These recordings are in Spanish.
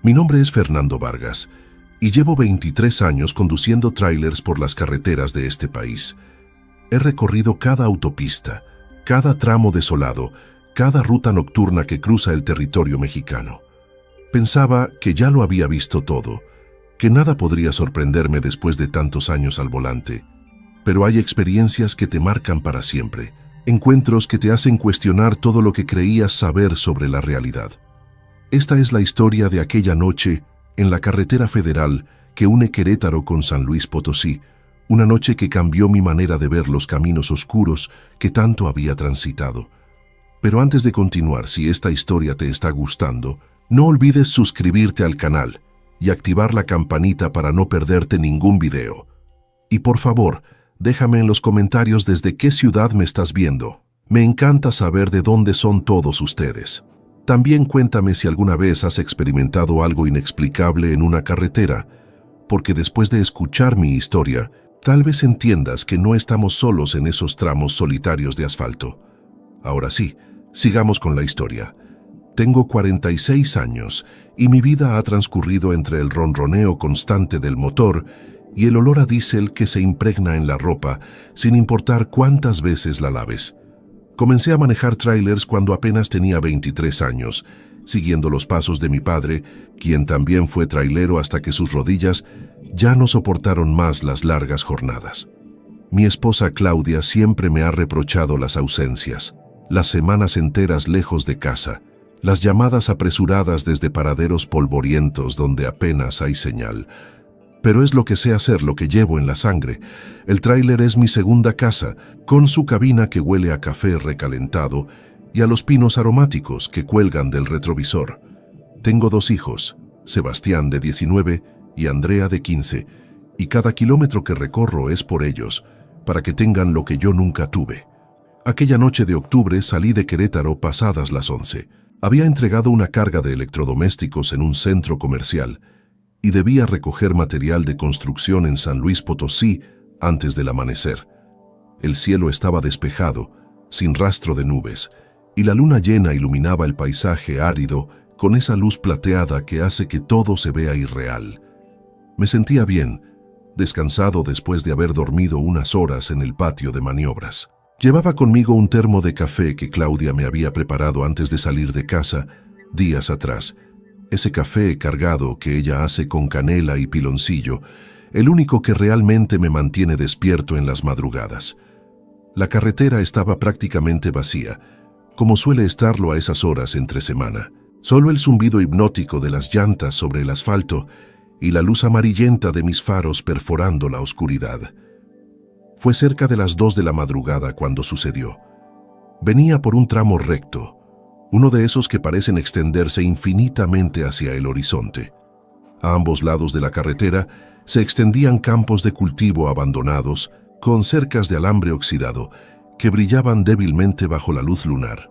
Mi nombre es Fernando Vargas y llevo 23 años conduciendo tráilers por las carreteras de este país. He recorrido cada autopista, cada tramo desolado, cada ruta nocturna que cruza el territorio mexicano. Pensaba que ya lo había visto todo, que nada podría sorprenderme después de tantos años al volante. Pero hay experiencias que te marcan para siempre, encuentros que te hacen cuestionar todo lo que creías saber sobre la realidad. Esta es la historia de aquella noche en la carretera federal que une Querétaro con San Luis Potosí, una noche que cambió mi manera de ver los caminos oscuros que tanto había transitado. Pero antes de continuar, si esta historia te está gustando, no olvides suscribirte al canal y activar la campanita para no perderte ningún video. Y por favor, déjame en los comentarios desde qué ciudad me estás viendo. Me encanta saber de dónde son todos ustedes. También cuéntame si alguna vez has experimentado algo inexplicable en una carretera, porque después de escuchar mi historia, tal vez entiendas que no estamos solos en esos tramos solitarios de asfalto. Ahora sí, sigamos con la historia. Tengo 46 años y mi vida ha transcurrido entre el ronroneo constante del motor y el olor a diésel que se impregna en la ropa, sin importar cuántas veces la laves. Comencé a manejar trailers cuando apenas tenía 23 años, siguiendo los pasos de mi padre, quien también fue trailero hasta que sus rodillas ya no soportaron más las largas jornadas. Mi esposa Claudia siempre me ha reprochado las ausencias, las semanas enteras lejos de casa, las llamadas apresuradas desde paraderos polvorientos donde apenas hay señal. Pero es lo que sé hacer, lo que llevo en la sangre. El tráiler es mi segunda casa, con su cabina que huele a café recalentado y a los pinos aromáticos que cuelgan del retrovisor. Tengo 2 hijos, Sebastián de 19 y Andrea de 15, y cada kilómetro que recorro es por ellos, para que tengan lo que yo nunca tuve. Aquella noche de octubre salí de Querétaro pasadas las 11. Había entregado una carga de electrodomésticos en un centro comercial y debía recoger material de construcción en San Luis Potosí antes del amanecer. El cielo estaba despejado, sin rastro de nubes, y la luna llena iluminaba el paisaje árido con esa luz plateada que hace que todo se vea irreal. Me sentía bien, descansado después de haber dormido unas horas en el patio de maniobras. Llevaba conmigo un termo de café que Claudia me había preparado antes de salir de casa, días atrás. Ese café cargado que ella hace con canela y piloncillo, el único que realmente me mantiene despierto en las madrugadas. La carretera estaba prácticamente vacía, como suele estarlo a esas horas entre semana. Solo el zumbido hipnótico de las llantas sobre el asfalto y la luz amarillenta de mis faros perforando la oscuridad. Fue cerca de las 2 de la madrugada cuando sucedió. Venía por un tramo recto, uno de esos que parecen extenderse infinitamente hacia el horizonte. A ambos lados de la carretera se extendían campos de cultivo abandonados con cercas de alambre oxidado que brillaban débilmente bajo la luz lunar.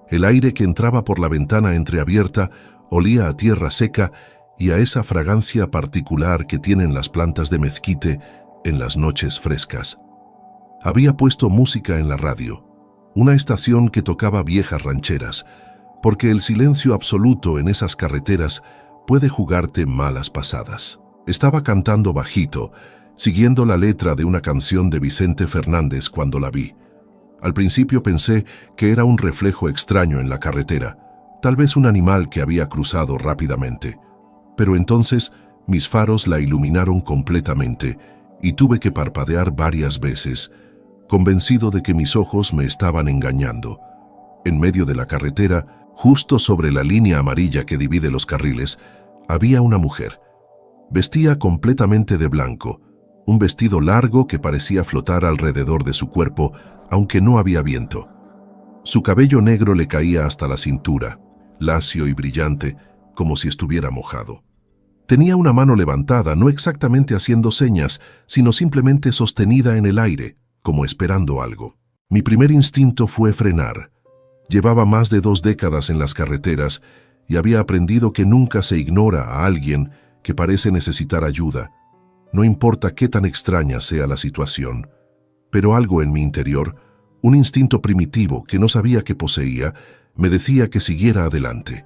El aire que entraba por la ventana entreabierta olía a tierra seca y a esa fragancia particular que tienen las plantas de mezquite en las noches frescas. Había puesto música en la radio, una estación que tocaba viejas rancheras, porque el silencio absoluto en esas carreteras puede jugarte malas pasadas. Estaba cantando bajito, siguiendo la letra de una canción de Vicente Fernández cuando la vi. Al principio pensé que era un reflejo extraño en la carretera, tal vez un animal que había cruzado rápidamente. Pero entonces mis faros la iluminaron completamente y tuve que parpadear varias veces, convencido de que mis ojos me estaban engañando. En medio de la carretera, justo sobre la línea amarilla que divide los carriles, había una mujer. Vestía completamente de blanco, un vestido largo que parecía flotar alrededor de su cuerpo, aunque no había viento. Su cabello negro le caía hasta la cintura, lacio y brillante, como si estuviera mojado. Tenía una mano levantada, no exactamente haciendo señas, sino simplemente sostenida en el aire, como esperando algo. Mi primer instinto fue frenar. Llevaba más de 2 décadas en las carreteras y había aprendido que nunca se ignora a alguien que parece necesitar ayuda, no importa qué tan extraña sea la situación. Pero algo en mi interior, un instinto primitivo que no sabía que poseía, me decía que siguiera adelante.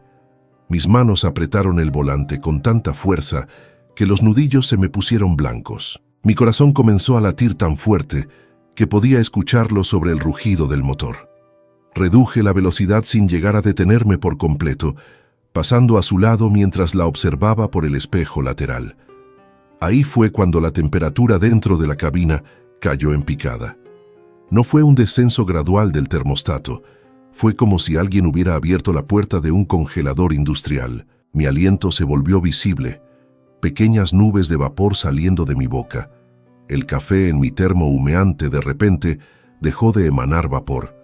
Mis manos apretaron el volante con tanta fuerza que los nudillos se me pusieron blancos. Mi corazón comenzó a latir tan fuerte que podía escucharlo sobre el rugido del motor. Reduje la velocidad sin llegar a detenerme por completo, pasando a su lado mientras la observaba por el espejo lateral. Ahí fue cuando la temperatura dentro de la cabina cayó en picada. No fue un descenso gradual del termostato, fue como si alguien hubiera abierto la puerta de un congelador industrial. Mi aliento se volvió visible, pequeñas nubes de vapor saliendo de mi boca. El café en mi termo humeante de repente dejó de emanar vapor.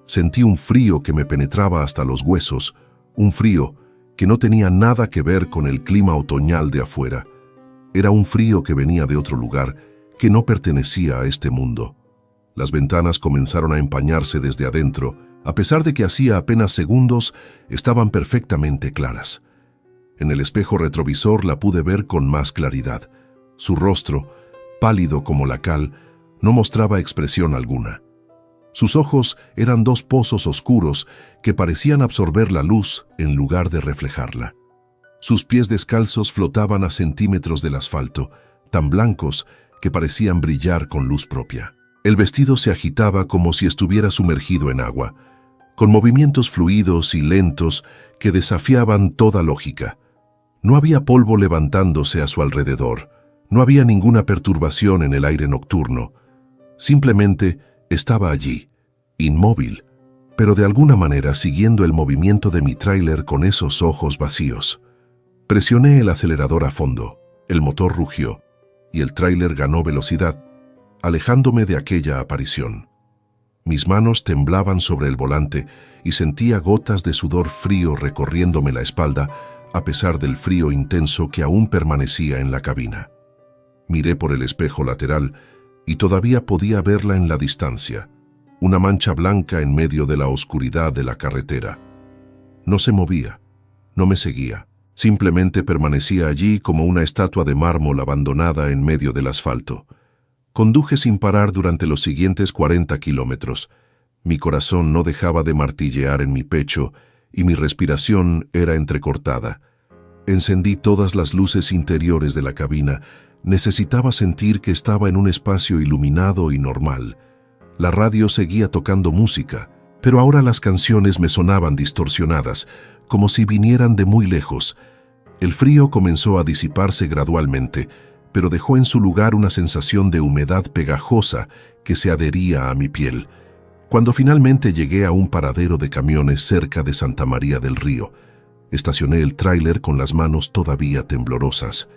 Sentí un frío que me penetraba hasta los huesos, un frío que no tenía nada que ver con el clima otoñal de afuera. Era un frío que venía de otro lugar, que no pertenecía a este mundo. Las ventanas comenzaron a empañarse desde adentro. A pesar de que hacía apenas segundos, estaban perfectamente claras. En el espejo retrovisor la pude ver con más claridad. Su rostro, pálido como la cal, no mostraba expresión alguna. Sus ojos eran dos pozos oscuros que parecían absorber la luz en lugar de reflejarla. Sus pies descalzos flotaban a centímetros del asfalto, tan blancos que parecían brillar con luz propia. El vestido se agitaba como si estuviera sumergido en agua, con movimientos fluidos y lentos que desafiaban toda lógica. No había polvo levantándose a su alrededor, no había ninguna perturbación en el aire nocturno. Simplemente estaba allí, inmóvil, pero de alguna manera siguiendo el movimiento de mi tráiler con esos ojos vacíos. Presioné el acelerador a fondo, el motor rugió, y el tráiler ganó velocidad, alejándome de aquella aparición. Mis manos temblaban sobre el volante y sentía gotas de sudor frío recorriéndome la espalda, a pesar del frío intenso que aún permanecía en la cabina. Miré por el espejo lateral y todavía podía verla en la distancia, una mancha blanca en medio de la oscuridad de la carretera. No se movía, no me seguía, simplemente permanecía allí como una estatua de mármol abandonada en medio del asfalto. Conduje sin parar durante los siguientes 40 kilómetros. Mi corazón no dejaba de martillear en mi pecho y mi respiración era entrecortada. Encendí todas las luces interiores de la cabina. Necesitaba sentir que estaba en un espacio iluminado y normal. La radio seguía tocando música, pero ahora las canciones me sonaban distorsionadas, como si vinieran de muy lejos. El frío comenzó a disiparse gradualmente, pero dejó en su lugar una sensación de humedad pegajosa que se adhería a mi piel. Cuando finalmente llegué a un paradero de camiones cerca de Santa María del Río, estacioné el tráiler con las manos todavía temblorosas.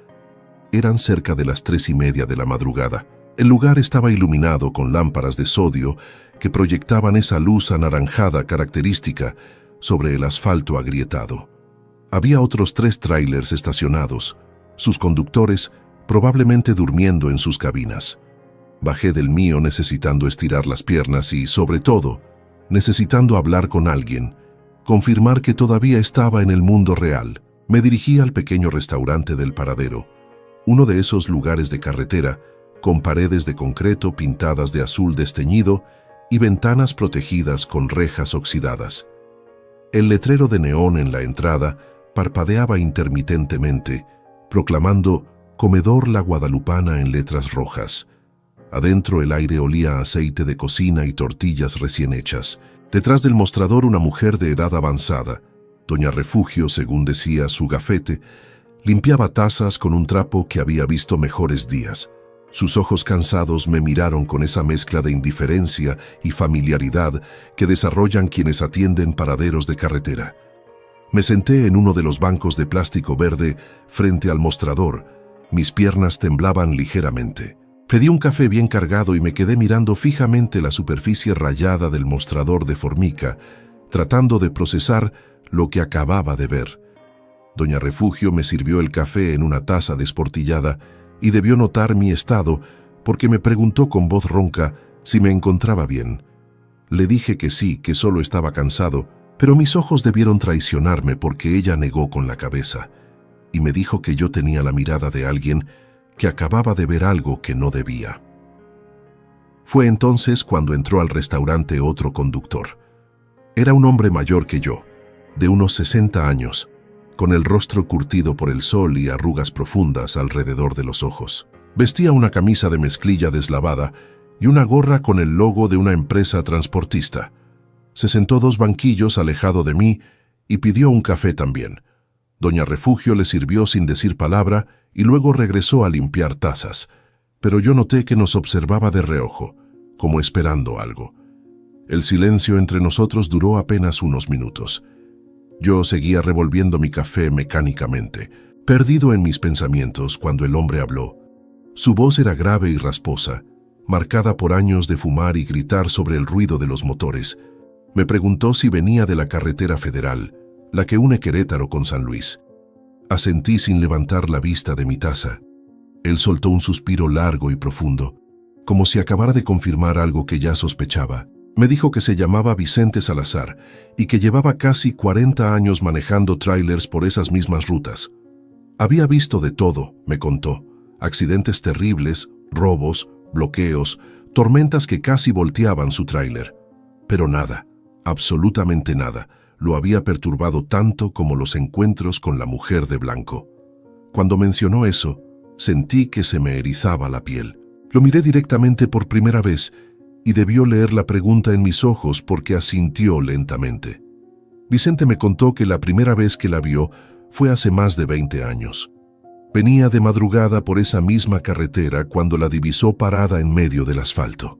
Eran cerca de las 3:30 de la madrugada. El lugar estaba iluminado con lámparas de sodio que proyectaban esa luz anaranjada característica sobre el asfalto agrietado. Había otros 3 tráilers estacionados, sus conductores probablemente durmiendo en sus cabinas. Bajé del mío necesitando estirar las piernas y, sobre todo, necesitando hablar con alguien, confirmar que todavía estaba en el mundo real. Me dirigí al pequeño restaurante del paradero, uno de esos lugares de carretera con paredes de concreto pintadas de azul desteñido y ventanas protegidas con rejas oxidadas. El letrero de neón en la entrada parpadeaba intermitentemente, proclamando «Comedor La Guadalupana» en letras rojas. Adentro el aire olía a aceite de cocina y tortillas recién hechas. Detrás del mostrador una mujer de edad avanzada, doña Refugio, según decía su gafete, limpiaba tazas con un trapo que había visto mejores días. Sus ojos cansados me miraron con esa mezcla de indiferencia y familiaridad que desarrollan quienes atienden paraderos de carretera. Me senté en uno de los bancos de plástico verde frente al mostrador. Mis piernas temblaban ligeramente. Pedí un café bien cargado y me quedé mirando fijamente la superficie rayada del mostrador de formica, tratando de procesar lo que acababa de ver. Doña Refugio me sirvió el café en una taza desportillada y debió notar mi estado porque me preguntó con voz ronca si me encontraba bien. Le dije que sí, que solo estaba cansado, pero mis ojos debieron traicionarme porque ella negó con la cabeza y me dijo que yo tenía la mirada de alguien que acababa de ver algo que no debía. Fue entonces cuando entró al restaurante otro conductor. Era un hombre mayor que yo, de unos 60 años, con el rostro curtido por el sol y arrugas profundas alrededor de los ojos. Vestía una camisa de mezclilla deslavada y una gorra con el logo de una empresa transportista. Se sentó 2 banquillos alejado de mí y pidió un café también. Doña Refugio le sirvió sin decir palabra y luego regresó a limpiar tazas, pero yo noté que nos observaba de reojo, como esperando algo. El silencio entre nosotros duró apenas unos minutos. Yo seguía revolviendo mi café mecánicamente, perdido en mis pensamientos cuando el hombre habló. Su voz era grave y rasposa, marcada por años de fumar y gritar sobre el ruido de los motores. Me preguntó si venía de la carretera federal, la que une Querétaro con San Luis. Asentí sin levantar la vista de mi taza. Él soltó un suspiro largo y profundo, como si acabara de confirmar algo que ya sospechaba. Me dijo que se llamaba Vicente Salazar y que llevaba casi 40 años manejando tráilers por esas mismas rutas. Había visto de todo, me contó, accidentes terribles, robos, bloqueos, tormentas que casi volteaban su tráiler. Pero nada, absolutamente nada, lo había perturbado tanto como los encuentros con la mujer de blanco. Cuando mencionó eso, sentí que se me erizaba la piel. Lo miré directamente por primera vez y debió leer la pregunta en mis ojos porque asintió lentamente. Vicente me contó que la primera vez que la vio fue hace más de 20 años. Venía de madrugada por esa misma carretera cuando la divisó parada en medio del asfalto.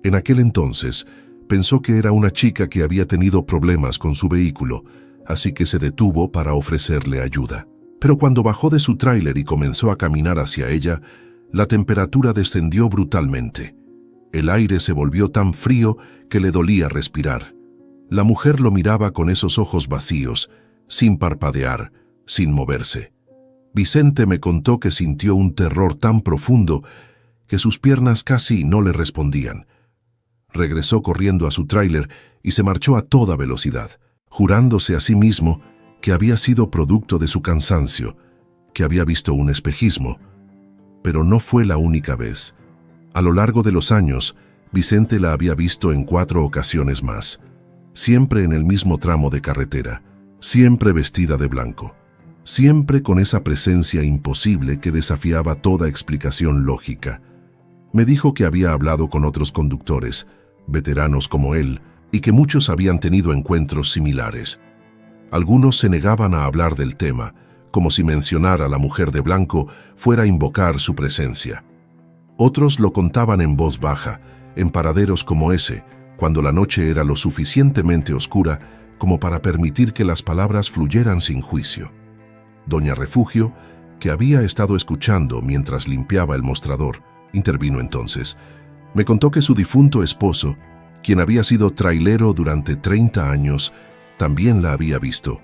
En aquel entonces, pensó que era una chica que había tenido problemas con su vehículo, así que se detuvo para ofrecerle ayuda. Pero cuando bajó de su tráiler y comenzó a caminar hacia ella, la temperatura descendió brutalmente. El aire se volvió tan frío que le dolía respirar. La mujer lo miraba con esos ojos vacíos, sin parpadear, sin moverse. Vicente me contó que sintió un terror tan profundo que sus piernas casi no le respondían. Regresó corriendo a su tráiler y se marchó a toda velocidad, jurándose a sí mismo que había sido producto de su cansancio, que había visto un espejismo. Pero no fue la única vez. A lo largo de los años, Vicente la había visto en 4 ocasiones más, siempre en el mismo tramo de carretera, siempre vestida de blanco, siempre con esa presencia imposible que desafiaba toda explicación lógica. Me dijo que había hablado con otros conductores, veteranos como él, y que muchos habían tenido encuentros similares. Algunos se negaban a hablar del tema, como si mencionar a la mujer de blanco fuera a invocar su presencia. Otros lo contaban en voz baja, en paraderos como ese, cuando la noche era lo suficientemente oscura como para permitir que las palabras fluyeran sin juicio. Doña Refugio, que había estado escuchando mientras limpiaba el mostrador, intervino entonces. Me contó que su difunto esposo, quien había sido trailero durante 30 años, también la había visto.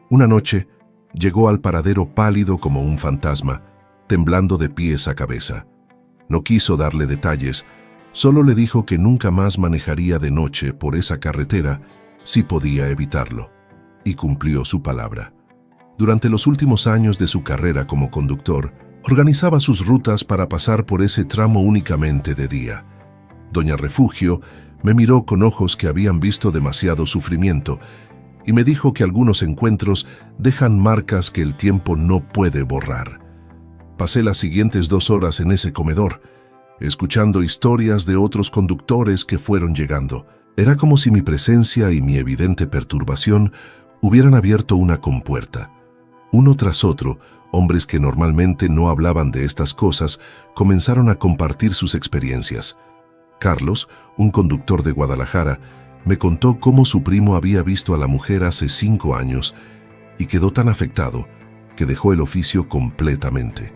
Una noche, llegó al paradero pálido como un fantasma, temblando de pies a cabeza. No quiso darle detalles, solo le dijo que nunca más manejaría de noche por esa carretera si podía evitarlo, y cumplió su palabra. Durante los últimos años de su carrera como conductor, organizaba sus rutas para pasar por ese tramo únicamente de día. Doña Refugio me miró con ojos que habían visto demasiado sufrimiento y me dijo que algunos encuentros dejan marcas que el tiempo no puede borrar. Pasé las siguientes 2 horas en ese comedor, escuchando historias de otros conductores que fueron llegando. Era como si mi presencia y mi evidente perturbación hubieran abierto una compuerta. Uno tras otro, hombres que normalmente no hablaban de estas cosas, comenzaron a compartir sus experiencias. Carlos, un conductor de Guadalajara, me contó cómo su primo había visto a la mujer hace 5 años y quedó tan afectado que dejó el oficio completamente.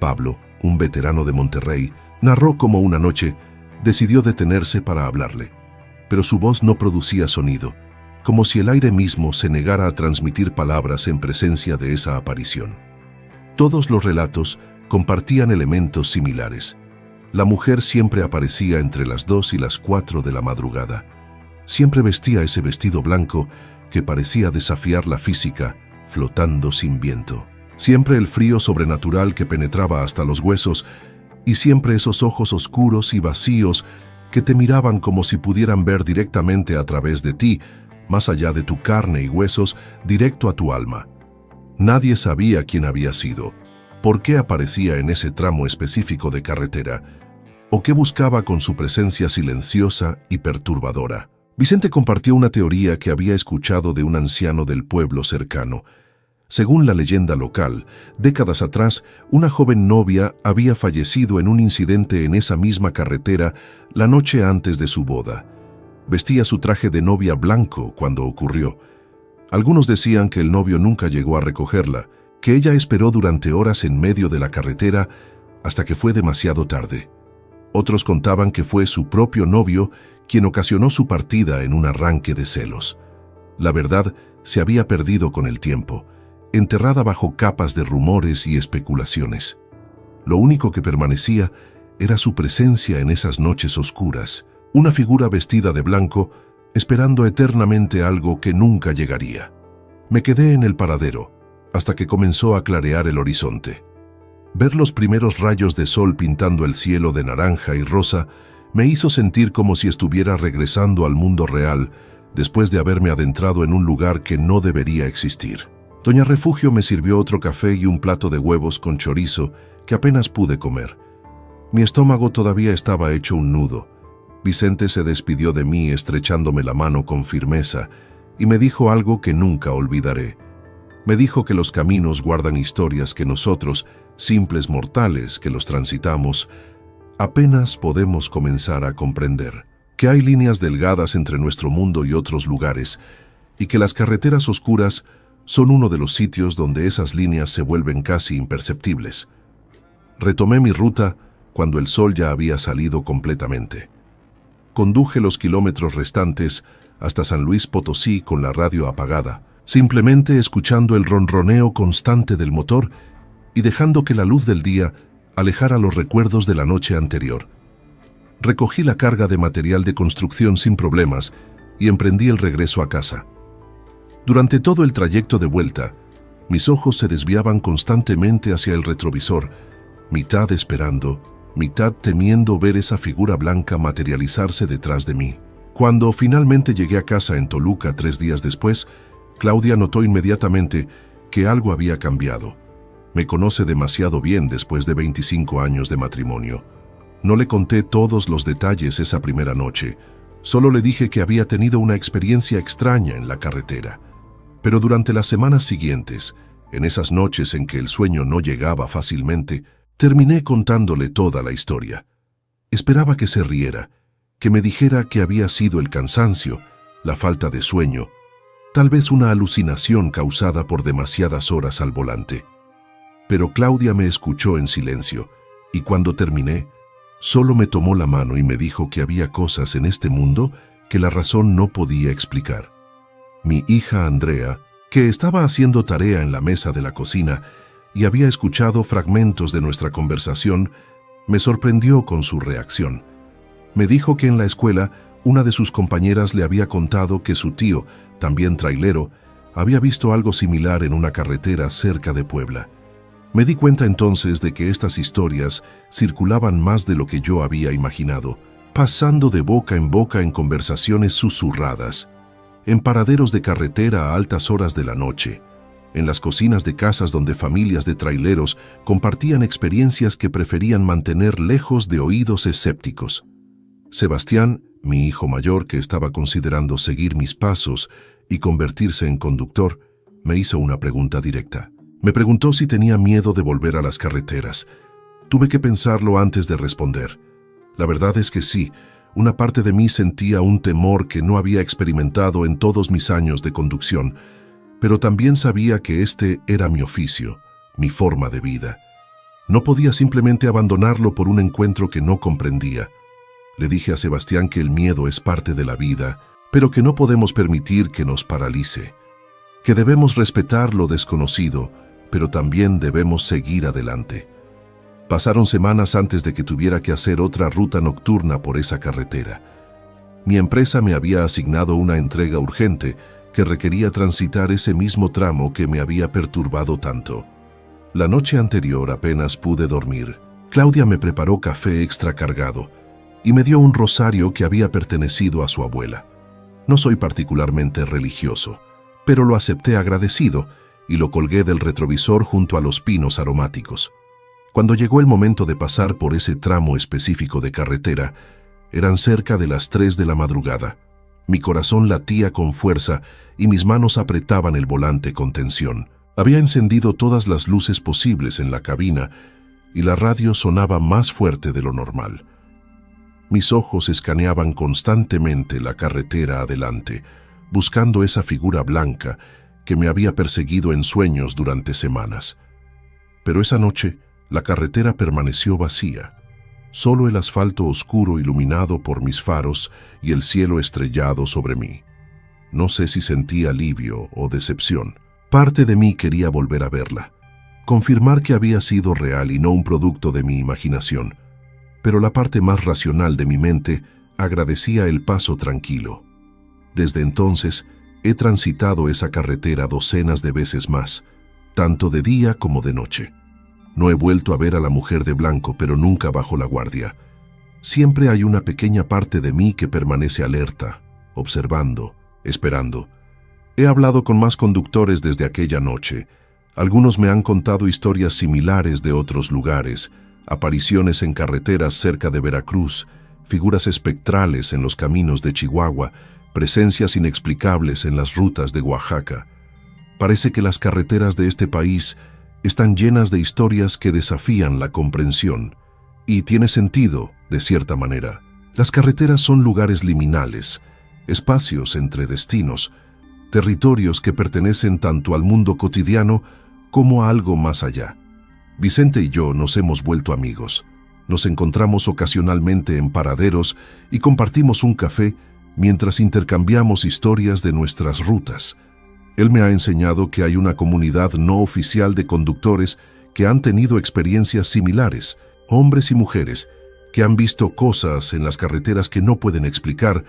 Pablo, un veterano de Monterrey, narró cómo una noche decidió detenerse para hablarle, pero su voz no producía sonido, como si el aire mismo se negara a transmitir palabras en presencia de esa aparición. Todos los relatos compartían elementos similares. La mujer siempre aparecía entre las 2 y las 4 de la madrugada. Siempre vestía ese vestido blanco que parecía desafiar la física, flotando sin viento. Siempre el frío sobrenatural que penetraba hasta los huesos y siempre esos ojos oscuros y vacíos que te miraban como si pudieran ver directamente a través de ti, más allá de tu carne y huesos, directo a tu alma. Nadie sabía quién había sido, por qué aparecía en ese tramo específico de carretera, o qué buscaba con su presencia silenciosa y perturbadora. Vicente compartió una teoría que había escuchado de un anciano del pueblo cercano. Según la leyenda local, décadas atrás, una joven novia había fallecido en un incidente en esa misma carretera la noche antes de su boda. Vestía su traje de novia blanco cuando ocurrió. Algunos decían que el novio nunca llegó a recogerla, que ella esperó durante horas en medio de la carretera hasta que fue demasiado tarde. Otros contaban que fue su propio novio quien ocasionó su partida en un arranque de celos. La verdad se había perdido con el tiempo, enterrada bajo capas de rumores y especulaciones. Lo único que permanecía era su presencia en esas noches oscuras, una figura vestida de blanco, esperando eternamente algo que nunca llegaría. Me quedé en el paradero, hasta que comenzó a clarear el horizonte. Ver los primeros rayos de sol pintando el cielo de naranja y rosa me hizo sentir como si estuviera regresando al mundo real después de haberme adentrado en un lugar que no debería existir. Doña Refugio me sirvió otro café y un plato de huevos con chorizo que apenas pude comer. Mi estómago todavía estaba hecho un nudo. Vicente se despidió de mí estrechándome la mano con firmeza y me dijo algo que nunca olvidaré. Me dijo que los caminos guardan historias que nosotros, simples mortales que los transitamos, apenas podemos comenzar a comprender. Que hay líneas delgadas entre nuestro mundo y otros lugares, y que las carreteras oscuras son uno de los sitios donde esas líneas se vuelven casi imperceptibles. Retomé mi ruta cuando el sol ya había salido completamente. Conduje los kilómetros restantes hasta San Luis Potosí con la radio apagada, simplemente escuchando el ronroneo constante del motor y dejando que la luz del día alejara los recuerdos de la noche anterior. Recogí la carga de material de construcción sin problemas y emprendí el regreso a casa. Durante todo el trayecto de vuelta, mis ojos se desviaban constantemente hacia el retrovisor, mitad esperando, mitad temiendo ver esa figura blanca materializarse detrás de mí. Cuando finalmente llegué a casa en Toluca 3 días después, Claudia notó inmediatamente que algo había cambiado. Me conoce demasiado bien después de 25 años de matrimonio. No le conté todos los detalles esa primera noche, solo le dije que había tenido una experiencia extraña en la carretera. Pero durante las semanas siguientes, en esas noches en que el sueño no llegaba fácilmente, terminé contándole toda la historia. Esperaba que se riera, que me dijera que había sido el cansancio, la falta de sueño, tal vez una alucinación causada por demasiadas horas al volante. Pero Claudia me escuchó en silencio, y cuando terminé, solo me tomó la mano y me dijo que había cosas en este mundo que la razón no podía explicar. Mi hija Andrea, que estaba haciendo tarea en la mesa de la cocina y había escuchado fragmentos de nuestra conversación, me sorprendió con su reacción. Me dijo que en la escuela una de sus compañeras le había contado que su tío, también trailero, había visto algo similar en una carretera cerca de Puebla. Me di cuenta entonces de que estas historias circulaban más de lo que yo había imaginado, pasando de boca en conversaciones susurradas, en paraderos de carretera a altas horas de la noche, en las cocinas de casas donde familias de traileros compartían experiencias que preferían mantener lejos de oídos escépticos. Sebastián, mi hijo mayor que estaba considerando seguir mis pasos y convertirse en conductor, me hizo una pregunta directa. Me preguntó si tenía miedo de volver a las carreteras. Tuve que pensarlo antes de responder. La verdad es que sí, una parte de mí sentía un temor que no había experimentado en todos mis años de conducción, pero también sabía que este era mi oficio, mi forma de vida. No podía simplemente abandonarlo por un encuentro que no comprendía. Le dije a Sebastián que el miedo es parte de la vida, pero que no podemos permitir que nos paralice, que debemos respetar lo desconocido, pero también debemos seguir adelante. Pasaron semanas antes de que tuviera que hacer otra ruta nocturna por esa carretera. Mi empresa me había asignado una entrega urgente que requería transitar ese mismo tramo que me había perturbado tanto. La noche anterior apenas pude dormir. Claudia me preparó café extra cargado y me dio un rosario que había pertenecido a su abuela. No soy particularmente religioso, pero lo acepté agradecido y lo colgué del retrovisor junto a los pinos aromáticos. Cuando llegó el momento de pasar por ese tramo específico de carretera, eran cerca de las 3 de la madrugada. Mi corazón latía con fuerza y mis manos apretaban el volante con tensión. Había encendido todas las luces posibles en la cabina y la radio sonaba más fuerte de lo normal. Mis ojos escaneaban constantemente la carretera adelante, buscando esa figura blanca que me había perseguido en sueños durante semanas. Pero esa noche, la carretera permaneció vacía. Solo el asfalto oscuro iluminado por mis faros y el cielo estrellado sobre mí. No sé si sentí alivio o decepción. Parte de mí quería volver a verla, confirmar que había sido real y no un producto de mi imaginación. Pero la parte más racional de mi mente agradecía el paso tranquilo. Desde entonces, he transitado esa carretera docenas de veces más, tanto de día como de noche. No he vuelto a ver a la mujer de blanco, pero nunca bajo la guardia. Siempre hay una pequeña parte de mí que permanece alerta, observando, esperando. He hablado con más conductores desde aquella noche. Algunos me han contado historias similares de otros lugares, apariciones en carreteras cerca de Veracruz, figuras espectrales en los caminos de Chihuahua, presencias inexplicables en las rutas de Oaxaca. Parece que las carreteras de este país están llenas de historias que desafían la comprensión. Y tiene sentido, de cierta manera. Las carreteras son lugares liminales, espacios entre destinos, territorios que pertenecen tanto al mundo cotidiano como a algo más allá. Vicente y yo nos hemos vuelto amigos. Nos encontramos ocasionalmente en paraderos y compartimos un café mientras intercambiamos historias de nuestras rutas. Él me ha enseñado que hay una comunidad no oficial de conductores que han tenido experiencias similares, hombres y mujeres, que han visto cosas en las carreteras que no pueden explicar,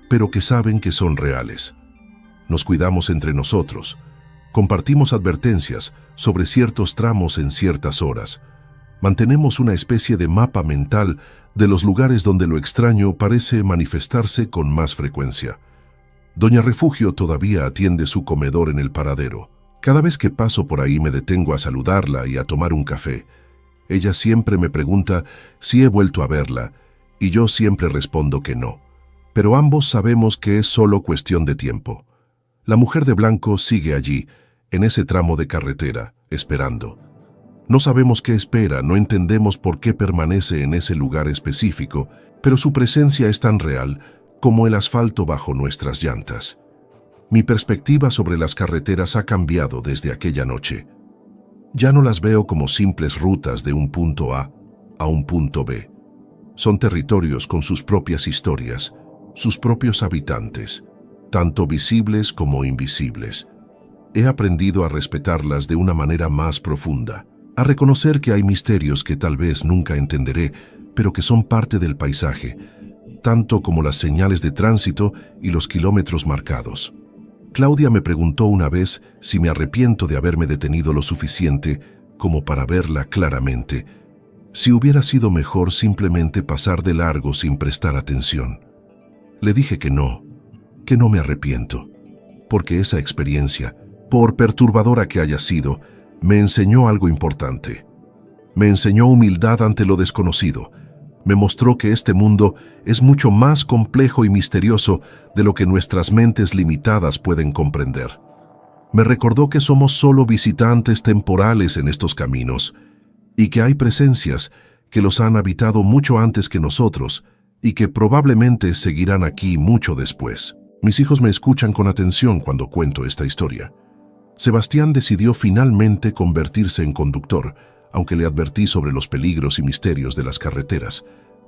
pero que saben que son reales. Nos cuidamos entre nosotros. Compartimos advertencias sobre ciertos tramos en ciertas horas. Mantenemos una especie de mapa mental de los lugares donde lo extraño parece manifestarse con más frecuencia. Doña Refugio todavía atiende su comedor en el paradero. Cada vez que paso por ahí me detengo a saludarla y a tomar un café. Ella siempre me pregunta si he vuelto a verla, y yo siempre respondo que no. Pero ambos sabemos que es solo cuestión de tiempo. La mujer de blanco sigue allí, en ese tramo de carretera, esperando. No sabemos qué espera, no entendemos por qué permanece en ese lugar específico, pero su presencia es tan real como el asfalto bajo nuestras llantas. Mi perspectiva sobre las carreteras ha cambiado desde aquella noche. Ya no las veo como simples rutas de un punto A un punto B. Son territorios con sus propias historias, sus propios habitantes, tanto visibles como invisibles. He aprendido a respetarlas de una manera más profunda, a reconocer que hay misterios que tal vez nunca entenderé, pero que son parte del paisaje, tanto como las señales de tránsito y los kilómetros marcados. Claudia me preguntó una vez si me arrepiento de haberme detenido lo suficiente como para verla claramente, si hubiera sido mejor simplemente pasar de largo sin prestar atención. Le dije que no me arrepiento, porque esa experiencia, por perturbadora que haya sido, me enseñó algo importante. Me enseñó humildad ante lo desconocido. Me mostró que este mundo es mucho más complejo y misterioso de lo que nuestras mentes limitadas pueden comprender. Me recordó que somos solo visitantes temporales en estos caminos y que hay presencias que los han habitado mucho antes que nosotros y que probablemente seguirán aquí mucho después. Mis hijos me escuchan con atención cuando cuento esta historia. Sebastián decidió finalmente convertirse en conductor, aunque le advertí sobre los peligros y misterios de las carreteras.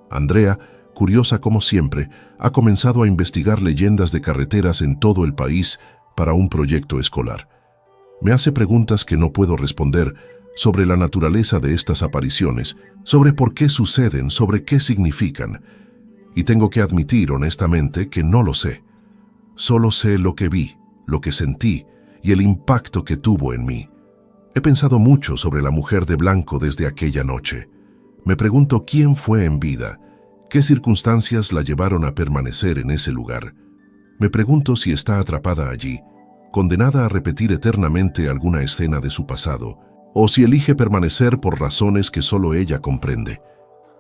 Andrea, curiosa como siempre, ha comenzado a investigar leyendas de carreteras en todo el país para un proyecto escolar. Me hace preguntas que no puedo responder sobre la naturaleza de estas apariciones, sobre por qué suceden, sobre qué significan. Y tengo que admitir honestamente que no lo sé. Solo sé lo que vi, lo que sentí y el impacto que tuvo en mí. He pensado mucho sobre la mujer de blanco desde aquella noche. Me pregunto quién fue en vida, qué circunstancias la llevaron a permanecer en ese lugar. Me pregunto si está atrapada allí, condenada a repetir eternamente alguna escena de su pasado, o si elige permanecer por razones que solo ella comprende.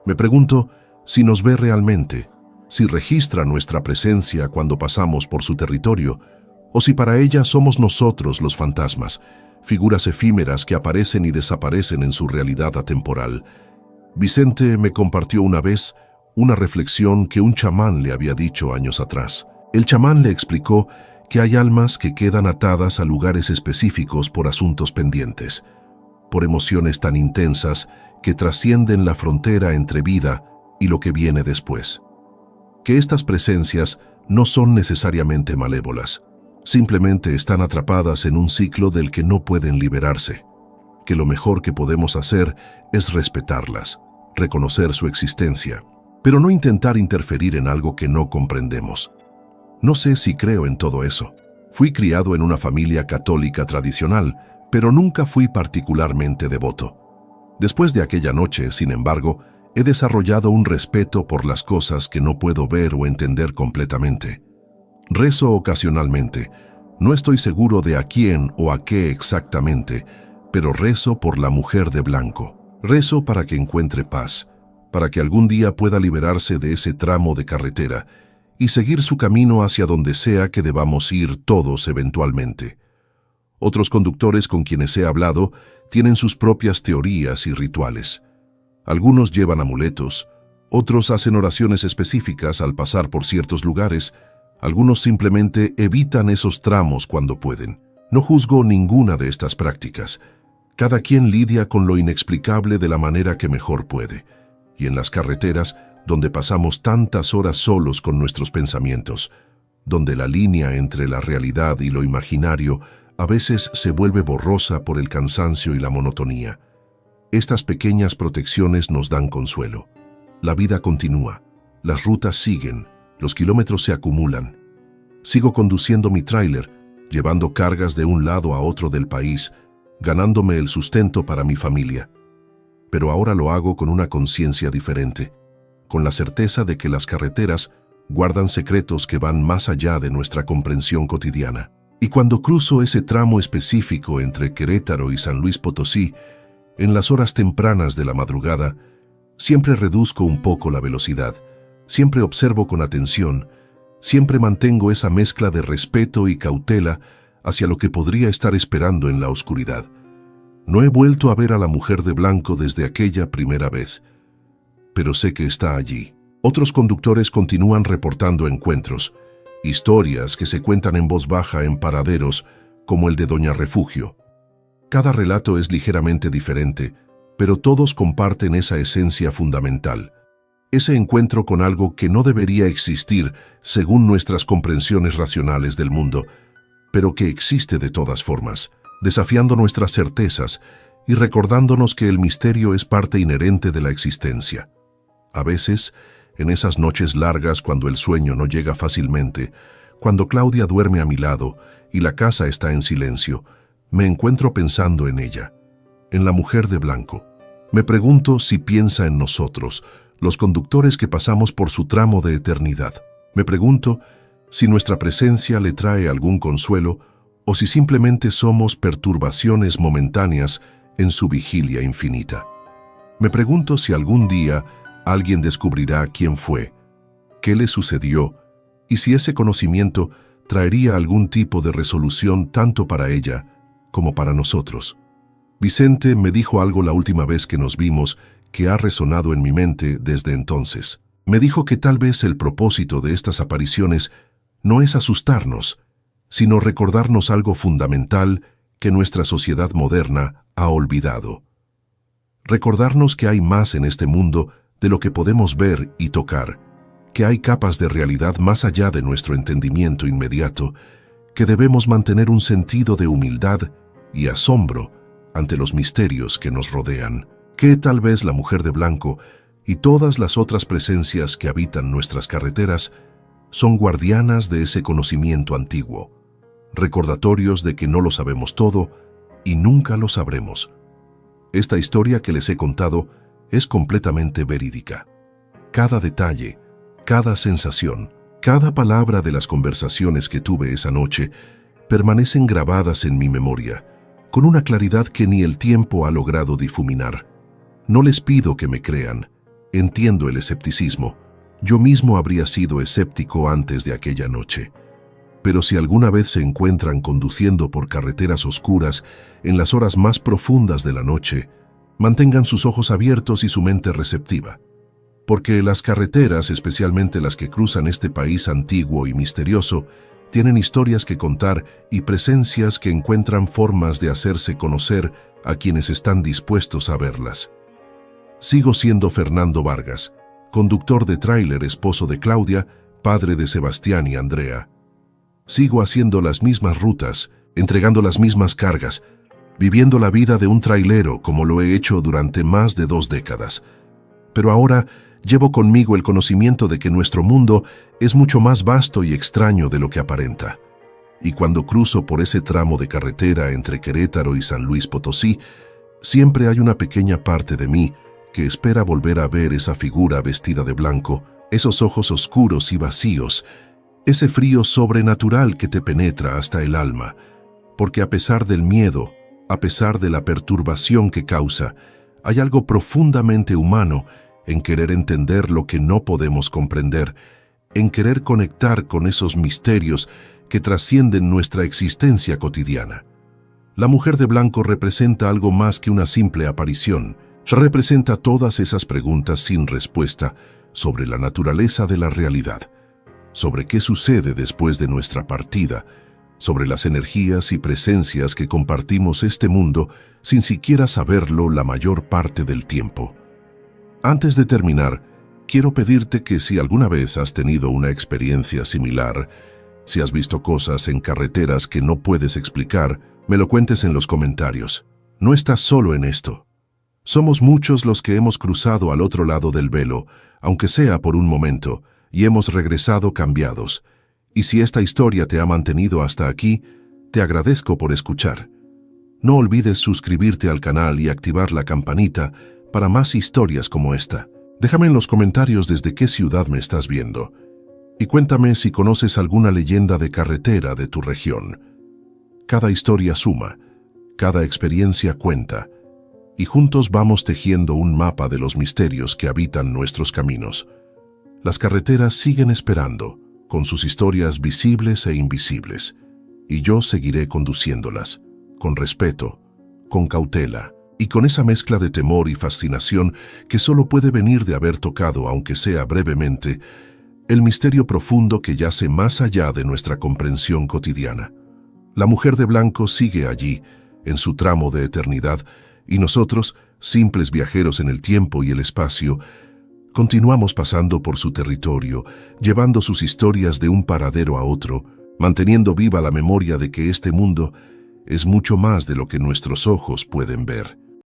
Me pregunto si nos ve realmente, si registra nuestra presencia cuando pasamos por su territorio, o si para ella somos nosotros los fantasmas, figuras efímeras que aparecen y desaparecen en su realidad atemporal. Vicente me compartió una vez una reflexión que un chamán le había dicho años atrás. El chamán le explicó que hay almas que quedan atadas a lugares específicos por asuntos pendientes, por emociones tan intensas que trascienden la frontera entre vida y lo que viene después. Que estas presencias no son necesariamente malévolas, simplemente están atrapadas en un ciclo del que no pueden liberarse, que lo mejor que podemos hacer es respetarlas, reconocer su existencia, pero no intentar interferir en algo que no comprendemos. No sé si creo en todo eso. Fui criado en una familia católica tradicional, pero nunca fui particularmente devoto. Después de aquella noche, sin embargo, he desarrollado un respeto por las cosas que no puedo ver o entender completamente. Rezo ocasionalmente. No estoy seguro de a quién o a qué exactamente, pero rezo por la mujer de blanco. Rezo para que encuentre paz, para que algún día pueda liberarse de ese tramo de carretera y seguir su camino hacia donde sea que debamos ir todos eventualmente. Otros conductores con quienes he hablado tienen sus propias teorías y rituales. Algunos llevan amuletos, otros hacen oraciones específicas al pasar por ciertos lugares, algunos simplemente evitan esos tramos cuando pueden. No juzgo ninguna de estas prácticas. Cada quien lidia con lo inexplicable de la manera que mejor puede. Y en las carreteras, donde pasamos tantas horas solos con nuestros pensamientos, donde la línea entre la realidad y lo imaginario a veces se vuelve borrosa por el cansancio y la monotonía. Estas pequeñas protecciones nos dan consuelo. La vida continúa, las rutas siguen, los kilómetros se acumulan. Sigo conduciendo mi tráiler, llevando cargas de un lado a otro del país, ganándome el sustento para mi familia. Pero ahora lo hago con una conciencia diferente, con la certeza de que las carreteras guardan secretos que van más allá de nuestra comprensión cotidiana. Y cuando cruzo ese tramo específico entre Querétaro y San Luis Potosí, en las horas tempranas de la madrugada, siempre reduzco un poco la velocidad, siempre observo con atención, siempre mantengo esa mezcla de respeto y cautela hacia lo que podría estar esperando en la oscuridad. No he vuelto a ver a la mujer de blanco desde aquella primera vez, pero sé que está allí. Otros conductores continúan reportando encuentros, historias que se cuentan en voz baja en paraderos, como el de Doña Refugio. Cada relato es ligeramente diferente, pero todos comparten esa esencia fundamental. Ese encuentro con algo que no debería existir según nuestras comprensiones racionales del mundo, pero que existe de todas formas, desafiando nuestras certezas y recordándonos que el misterio es parte inherente de la existencia. A veces, en esas noches largas cuando el sueño no llega fácilmente, cuando Claudia duerme a mi lado y la casa está en silencio, me encuentro pensando en ella, en la mujer de blanco. Me pregunto si piensa en nosotros, los conductores que pasamos por su tramo de eternidad. Me pregunto si nuestra presencia le trae algún consuelo o si simplemente somos perturbaciones momentáneas en su vigilia infinita. Me pregunto si algún día alguien descubrirá quién fue, qué le sucedió y si ese conocimiento traería algún tipo de resolución tanto para ella como para nosotros. Vicente me dijo algo la última vez que nos vimos que ha resonado en mi mente desde entonces. Me dijo que tal vez el propósito de estas apariciones no es asustarnos, sino recordarnos algo fundamental que nuestra sociedad moderna ha olvidado. Recordarnos que hay más en este mundo de lo que podemos ver y tocar, que hay capas de realidad más allá de nuestro entendimiento inmediato, que debemos mantener un sentido de humildad y asombro ante los misterios que nos rodean, que tal vez la mujer de blanco y todas las otras presencias que habitan nuestras carreteras son guardianas de ese conocimiento antiguo, recordatorios de que no lo sabemos todo y nunca lo sabremos. Esta historia que les he contado es completamente verídica. Cada detalle, cada sensación, Cada palabra de las conversaciones que tuve esa noche permanecen grabadas en mi memoria, con una claridad que ni el tiempo ha logrado difuminar. No les pido que me crean. Entiendo el escepticismo. Yo mismo habría sido escéptico antes de aquella noche. Pero si alguna vez se encuentran conduciendo por carreteras oscuras en las horas más profundas de la noche, mantengan sus ojos abiertos y su mente receptiva. Porque las carreteras, especialmente las que cruzan este país antiguo y misterioso, tienen historias que contar y presencias que encuentran formas de hacerse conocer a quienes están dispuestos a verlas. Sigo siendo Fernando Vargas, conductor de tráiler, esposo de Claudia, padre de Sebastián y Andrea. Sigo haciendo las mismas rutas, entregando las mismas cargas, viviendo la vida de un trailero como lo he hecho durante más de 2 décadas. Pero ahora llevo conmigo el conocimiento de que nuestro mundo es mucho más vasto y extraño de lo que aparenta. Y cuando cruzo por ese tramo de carretera entre Querétaro y San Luis Potosí, siempre hay una pequeña parte de mí que espera volver a ver esa figura vestida de blanco, esos ojos oscuros y vacíos, ese frío sobrenatural que te penetra hasta el alma, porque a pesar del miedo, a pesar de la perturbación que causa, hay algo profundamente humano en querer entender lo que no podemos comprender, en querer conectar con esos misterios que trascienden nuestra existencia cotidiana. La mujer de blanco representa algo más que una simple aparición. Representa todas esas preguntas sin respuesta sobre la naturaleza de la realidad, sobre qué sucede después de nuestra partida, sobre las energías y presencias que compartimos este mundo sin siquiera saberlo la mayor parte del tiempo. Antes de terminar, quiero pedirte que si alguna vez has tenido una experiencia similar, si has visto cosas en carreteras que no puedes explicar, me lo cuentes en los comentarios. No estás solo en esto. Somos muchos los que hemos cruzado al otro lado del velo, aunque sea por un momento, y hemos regresado cambiados. Y si esta historia te ha mantenido hasta aquí, te agradezco por escuchar. No olvides suscribirte al canal y activar la campanita para más historias como esta. Déjame en los comentarios desde qué ciudad me estás viendo. Y cuéntame si conoces alguna leyenda de carretera de tu región. Cada historia suma, cada experiencia cuenta, y juntos vamos tejiendo un mapa de los misterios que habitan nuestros caminos. Las carreteras siguen esperando, con sus historias visibles e invisibles, y yo seguiré conduciéndolas, con respeto, con cautela, y con esa mezcla de temor y fascinación que solo puede venir de haber tocado, aunque sea brevemente, el misterio profundo que yace más allá de nuestra comprensión cotidiana. La mujer de blanco sigue allí, en su tramo de eternidad, y nosotros, simples viajeros en el tiempo y el espacio, continuamos pasando por su territorio, llevando sus historias de un paradero a otro, manteniendo viva la memoria de que este mundo es mucho más de lo que nuestros ojos pueden ver.